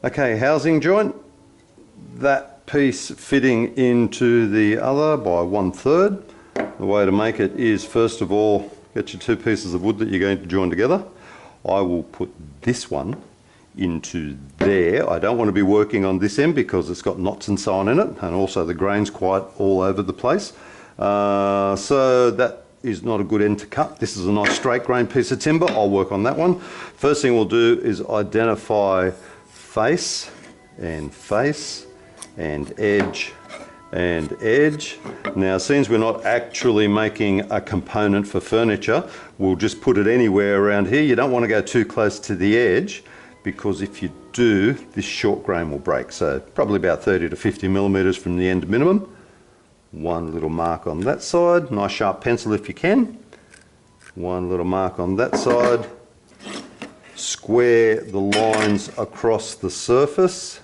Okay, housing joint, that piece fitting into the other by 1/3. The way to make it is, first of all, get your two pieces of wood that you're going to join together. I will put this one into there. I don't want to be working on this end because it's got knots and so on in it, and also the grain's quite all over the place. So that is not a good end to cut. This is a nice straight grain piece of timber. I'll work on that one. First thing we'll do is identify face and edge and edge. Now, since we're not actually making a component for furniture, we'll just put it anywhere around here. You don't want to go too close to the edge, because if you do, this short grain will break. So probably about 30 to 50 millimeters from the end minimum. One little mark on that side, nice sharp pencil if you can. One little mark on that side. Square the lines across the surface.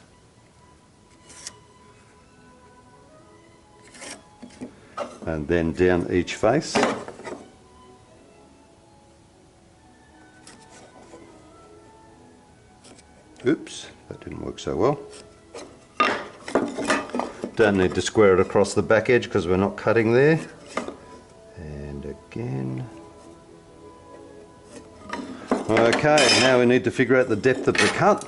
And then down each face. Oops, that didn't work so well. Don't need to square it across the back edge because we're not cutting there. And again. Okay, now we need to figure out the depth of the cut.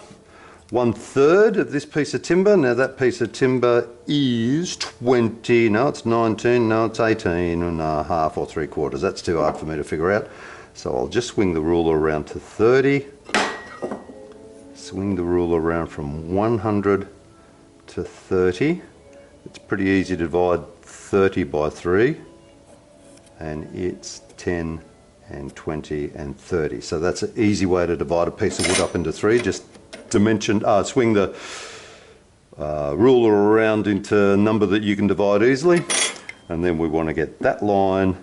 1/3 of this piece of timber. Now that piece of timber is 20, no it's 19, no it's 18 and a half or 3/4. That's too hard for me to figure out. So I'll just swing the ruler around to 30. Swing the ruler around from 100 to 30. It's pretty easy to divide 30 by 3, and it's 10 and 20 and 30. So that's an easy way to divide a piece of wood up into 3. Just swing the ruler around into a number that you can divide easily, and then we want to get that line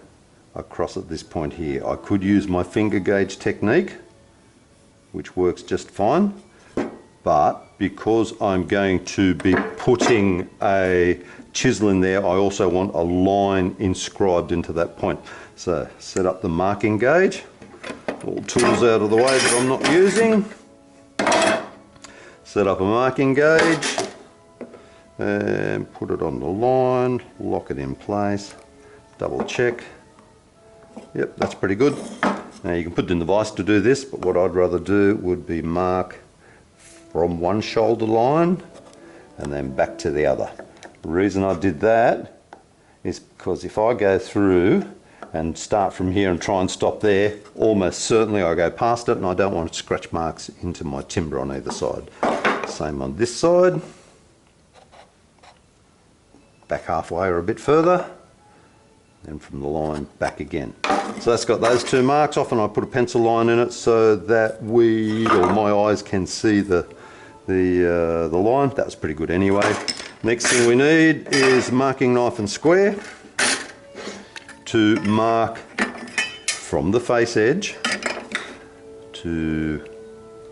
across at this point here. I could use my finger gauge technique, which works just fine, but because I'm going to be putting a chisel in there, I also want a line inscribed into that point. So set up the marking gauge, all tools out of the way that I'm not using. Set up a marking gauge and put it on the line, lock it in place, double check. Yep, that's pretty good. Now you can put it in the vise to do this, but what I'd rather do would be mark from one shoulder line and then back to the other. The reason I did that is because if I go through and start from here and try and stop there, almost certainly I go past it, and I don't want scratch marks into my timber on either side. Same on this side. Back halfway or a bit further, and from the line back again. So that's got those two marks. Often I put a pencil line in it so that my eyes can see the line. That's pretty good anyway. Next thing we need is marking knife and square to mark from the face edge to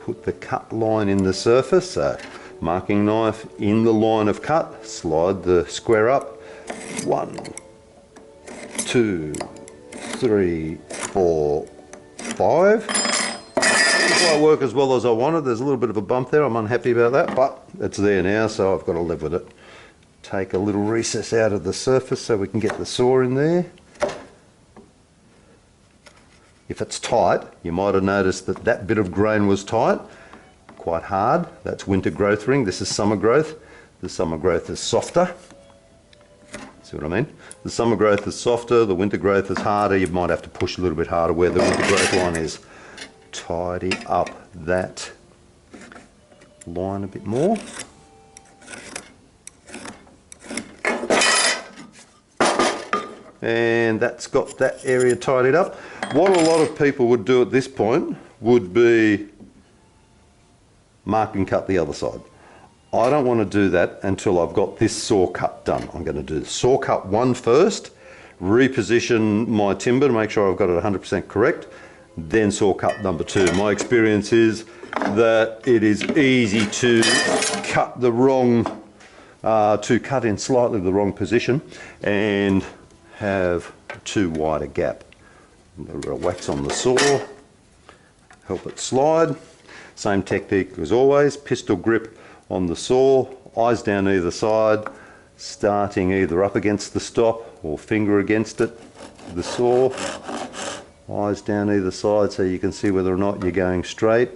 put the cut line in the surface. So marking knife in the line of cut, slide the square up. 1, 2, 3, 4, 5. It won't work as well as I wanted. There's a little bit of a bump there. I'm unhappy about that, but it's there now, so I've got to live with it. Take a little recess out of the surface so we can get the saw in there. If it's tight, you might have noticed that that bit of grain was tight, quite hard. That's winter growth ring. This is summer growth. The summer growth is softer. See what I mean? The summer growth is softer, the winter growth is harder. You might have to push a little bit harder where the winter growth line is. Tidy up that line a bit more. And that's got that area tidied up. What a lot of people would do at this point would be mark and cut the other side. I don't want to do that until I've got this saw cut done. I'm going to do the saw cut one first, reposition my timber to make sure I've got it 100% correct, then saw cut number 2. My experience is that it is easy to cut the wrong, cut in slightly the wrong position and have too wide a gap. A little bit of wax on the saw, help it slide. Same technique as always, pistol grip on the saw, eyes down either side, starting either up against the stop or finger against it, the saw, eyes down either side so you can see whether or not you're going straight.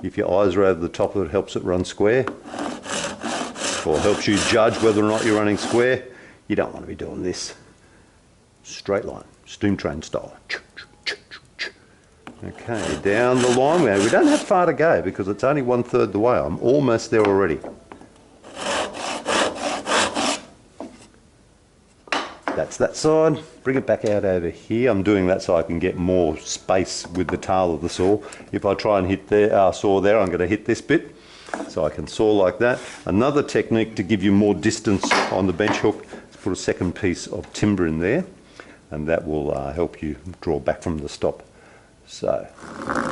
If your eyes are over the top of it, helps it run square, or helps you judge whether or not you're running square. You don't want to be doing this. Straight line, steam train style. Okay, down the line. We don't have far to go because it's only 1/3 the way. I'm almost there already. That's that side. Bring it back out over here. I'm doing that so I can get more space with the tail of the saw. If I try and hit the saw there, I'm going to hit this bit. So I can saw like that. Another technique to give you more distance on the bench hook is put a second piece of timber in there, and that will help you draw back from the stop. So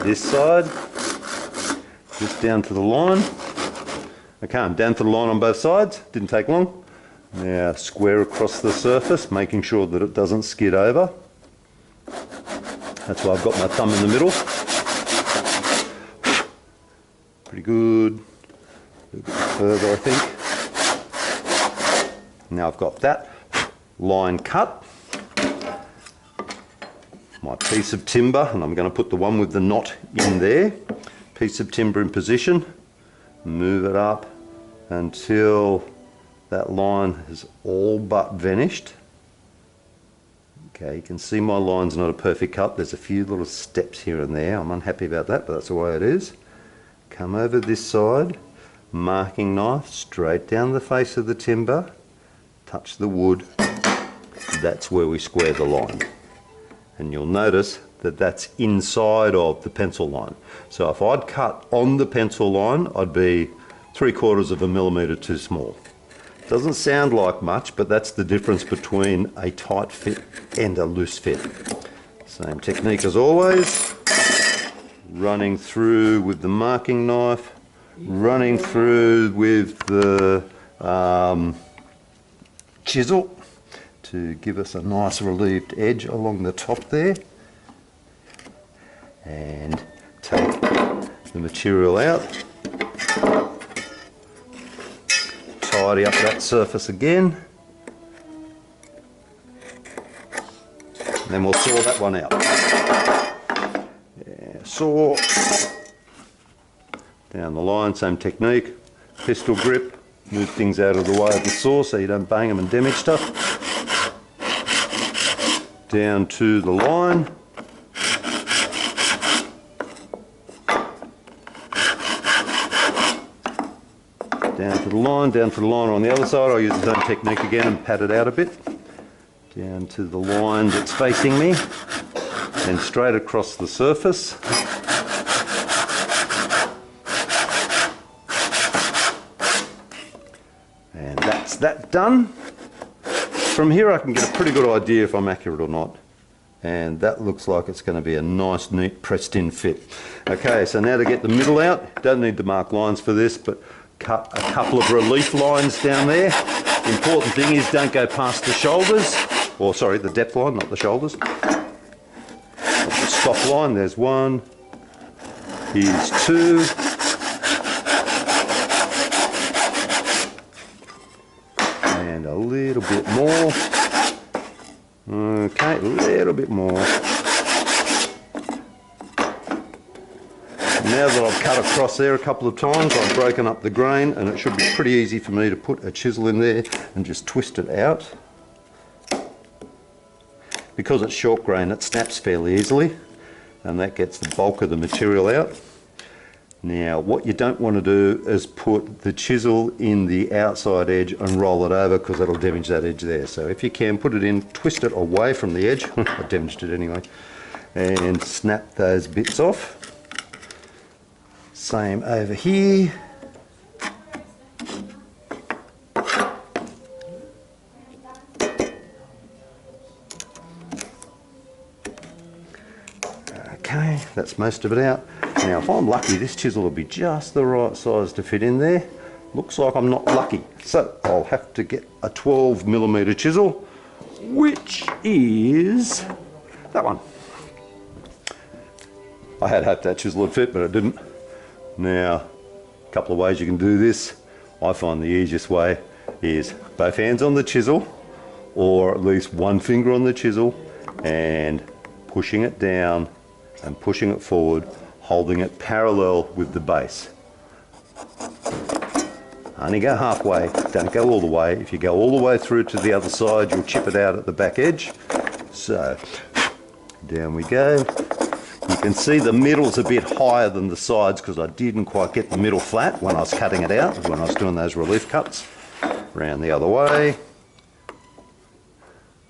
this side, just down to the line. Okay, I'm down to the line on both sides, didn't take long. Now square across the surface, making sure that it doesn't skid over. That's why I've got my thumb in the middle. Pretty good. A little bit further, I think. Now I've got that line cut. My piece of timber, and I'm going to put the one with the knot in there. Piece of timber in position. Move it up until that line is all but vanished. Okay, you can see my line's not a perfect cut. There's a few little steps here and there. I'm unhappy about that, but that's the way it is. Come over this side, marking knife straight down the face of the timber, touch the wood. That's where we square the line. And you'll notice that that's inside of the pencil line. So if I'd cut on the pencil line, I'd be 3/4 of a millimetre too small. Doesn't sound like much, but that's the difference between a tight fit and a loose fit. Same technique as always. Running through with the marking knife, running through with the chisel to give us a nice relieved edge along the top there, and take the material out, tidy up that surface again, and then we'll saw that one out. Yeah, saw down the line, same technique, pistol grip, move things out of the way of the saw so you don't bang them and damage stuff. Down to the line, down to the line, down to the line on the other side. I'll use the same technique again and pat it out a bit. Down to the line that's facing me, and straight across the surface. And that's that done. From here I can get a pretty good idea if I'm accurate or not, and that looks like it's going to be a nice neat pressed in fit. Okay, so now to get the middle out, don't need to mark lines for this, but cut a couple of relief lines down there. The important thing is don't go past the shoulders, or sorry, the depth line, not the shoulders. The stop line, there's one, here's two. And a little bit more. Okay, a little bit more. Now that I've cut across there a couple of times, I've broken up the grain, and it should be pretty easy for me to put a chisel in there and just twist it out. Because it's short grain, it snaps fairly easily, and that gets the bulk of the material out. Now, what you don't want to do is put the chisel in the outside edge and roll it over, because that'll damage that edge there. So if you can, put it in, twist it away from the edge, I damaged it anyway, and snap those bits off. Same over here. Okay, that's most of it out. Now if I'm lucky, this chisel will be just the right size to fit in there. Looks like I'm not lucky, so I'll have to get a 12mm chisel, which is that one. I had hoped that chisel would fit, but it didn't. Now, a couple of ways you can do this. I find the easiest way is both hands on the chisel, or at least one finger on the chisel, and pushing it down and pushing it forward, holding it parallel with the base. Only go halfway, don't go all the way. If you go all the way through to the other side, you'll chip it out at the back edge. So, down we go. You can see the middle's a bit higher than the sides because I didn't quite get the middle flat when I was cutting it out, when I was doing those relief cuts. Round the other way.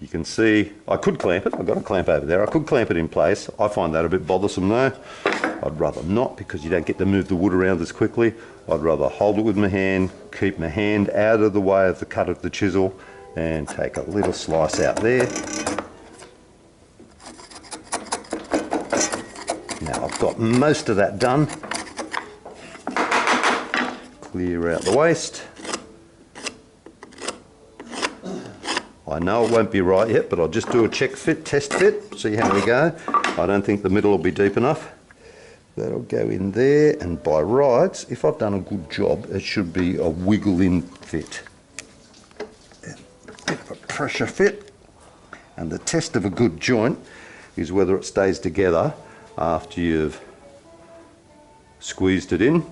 You can see, I could clamp it, I've got a clamp over there, I could clamp it in place. I find that a bit bothersome though. I'd rather not, because you don't get to move the wood around as quickly. I'd rather hold it with my hand, keep my hand out of the way of the cut of the chisel, and take a little slice out there. Now I've got most of that done. Clear out the waste. I know it won't be right yet, but I'll just do a check fit, test fit, see how we go. I don't think the middle will be deep enough. That'll go in there, and by rights, if I've done a good job, it should be a wiggle in fit. A bit of a pressure fit. And the test of a good joint is whether it stays together after you've squeezed it in,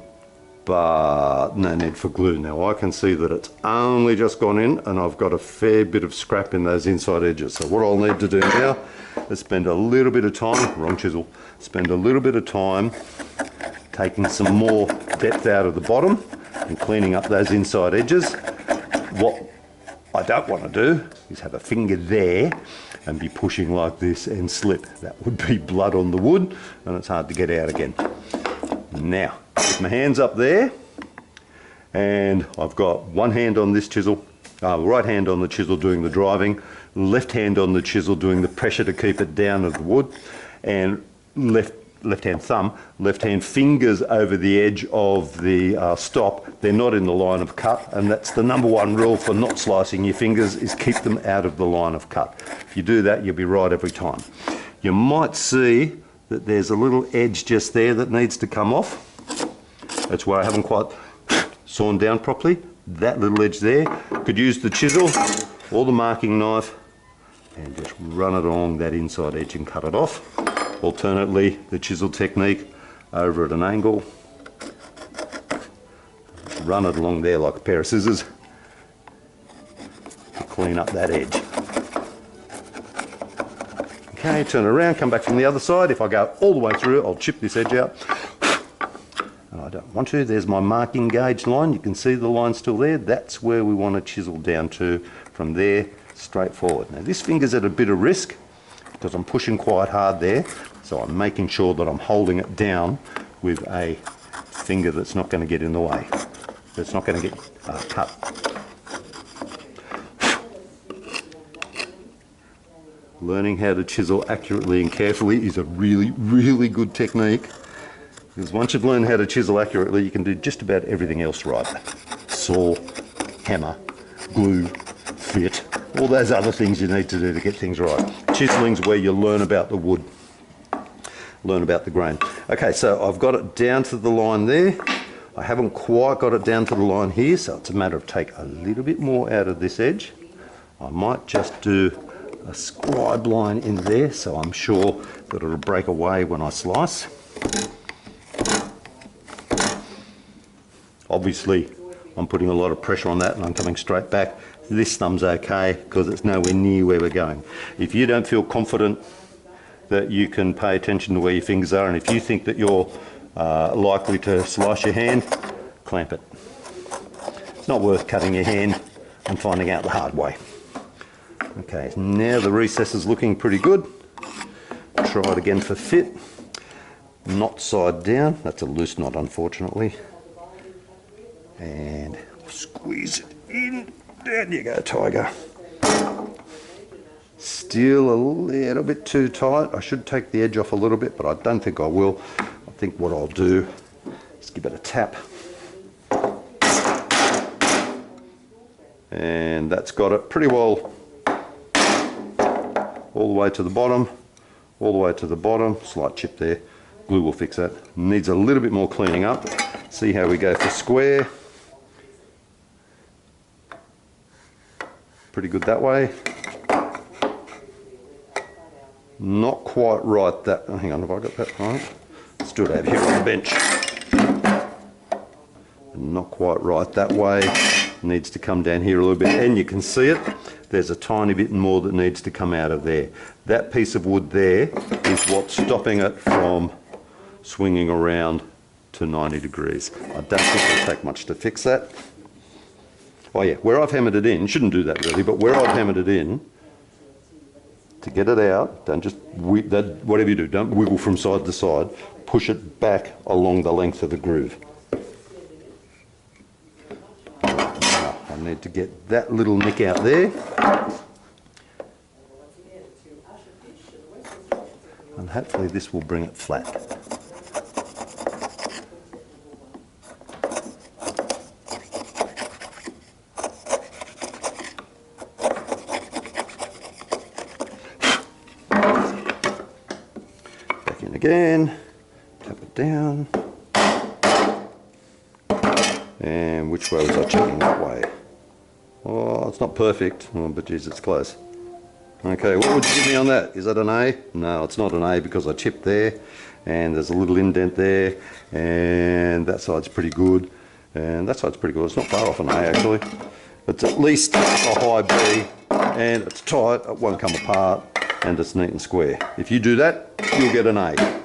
but no need for glue. Now I can see that it's only just gone in, and I've got a fair bit of scrap in those inside edges. So what I'll need to do now is spend a little bit of time, wrong chisel, spend a little bit of time taking some more depth out of the bottom and cleaning up those inside edges. What I don't want to do is have a finger there and be pushing like this and slip. That would be blood on the wood, and it's hard to get out again. Now, with my hands up there, and I've got one hand on this chisel, right hand on the chisel doing the driving, left hand on the chisel doing the pressure to keep it down of the wood, and left hand thumb, left hand fingers over the edge of the stop. They're not in the line of cut, and that's the number one rule for not slicing your fingers, is keep them out of the line of cut. If you do that, you'll be right every time. You might see that there's a little edge just there that needs to come off. That's where I haven't quite sawn down properly. That little edge there. Could use the chisel or the marking knife and just run it along that inside edge and cut it off. Alternately, the chisel technique, over at an angle, run it along there like a pair of scissors to clean up that edge. Okay, turn it around, come back from the other side. If I go all the way through, I'll chip this edge out. And I don't want to. There's my marking gauge line. You can see the line still there. That's where we want to chisel down to, from there straight forward. Now this finger's at a bit of risk because I'm pushing quite hard there, so I'm making sure that I'm holding it down with a finger that's not going to get in the way. That's not going to get cut. Learning how to chisel accurately and carefully is a really, really good technique, because once you've learned how to chisel accurately, you can do just about everything else right. Saw, hammer, glue, fit, all those other things you need to do to get things right. Chiseling's where you learn about the wood, learn about the grain. Okay, so I've got it down to the line there. I haven't quite got it down to the line here, so it's a matter of take a little bit more out of this edge. I might just do a scribe line in there, so I'm sure that it'll break away when I slice. Obviously, I'm putting a lot of pressure on that and I'm coming straight back. This thumb's okay because it's nowhere near where we're going. If you don't feel confident that you can pay attention to where your fingers are, and if you think that you're likely to slice your hand, clamp it. It's not worth cutting your hand and finding out the hard way. Okay, now the recess is looking pretty good. Try it again for fit. Knot side down. That's a loose knot, unfortunately. And squeeze it in. There you go, tiger. Still a little bit too tight. I should take the edge off a little bit, but I don't think I will. I think what I'll do is give it a tap. And that's got it pretty well all the way to the bottom, all the way to the bottom. Slight chip there. Glue will fix that. Needs a little bit more cleaning up. See how we go for square. Pretty good that way. Not quite right that, hang on, have I got that right? Let's do it over here on the bench. Not quite right that way. Needs to come down here a little bit, and you can see it. There's a tiny bit more that needs to come out of there. That piece of wood there is what's stopping it from swinging around to 90 degrees. I don't think it'll take much to fix that. Oh yeah, where I've hammered it in, shouldn't do that really, but where I've hammered it in, to get it out, don't just, whatever you do, don't wiggle from side to side, push it back along the length of the groove. Now, I need to get that little nick out there. And hopefully this will bring it flat. Again, tap it down, and which way was I checking? That way. Oh, it's not perfect, but geez, it's close. Okay, what would you give me on that? Is that an A? No, it's not an A because I chipped there, and there's a little indent there, and that side's pretty good, and that side's pretty good. It's not far off an A actually. It's at least a high B, and it's tight, it won't come apart, and it's neat and square. If you do that, you'll get an A.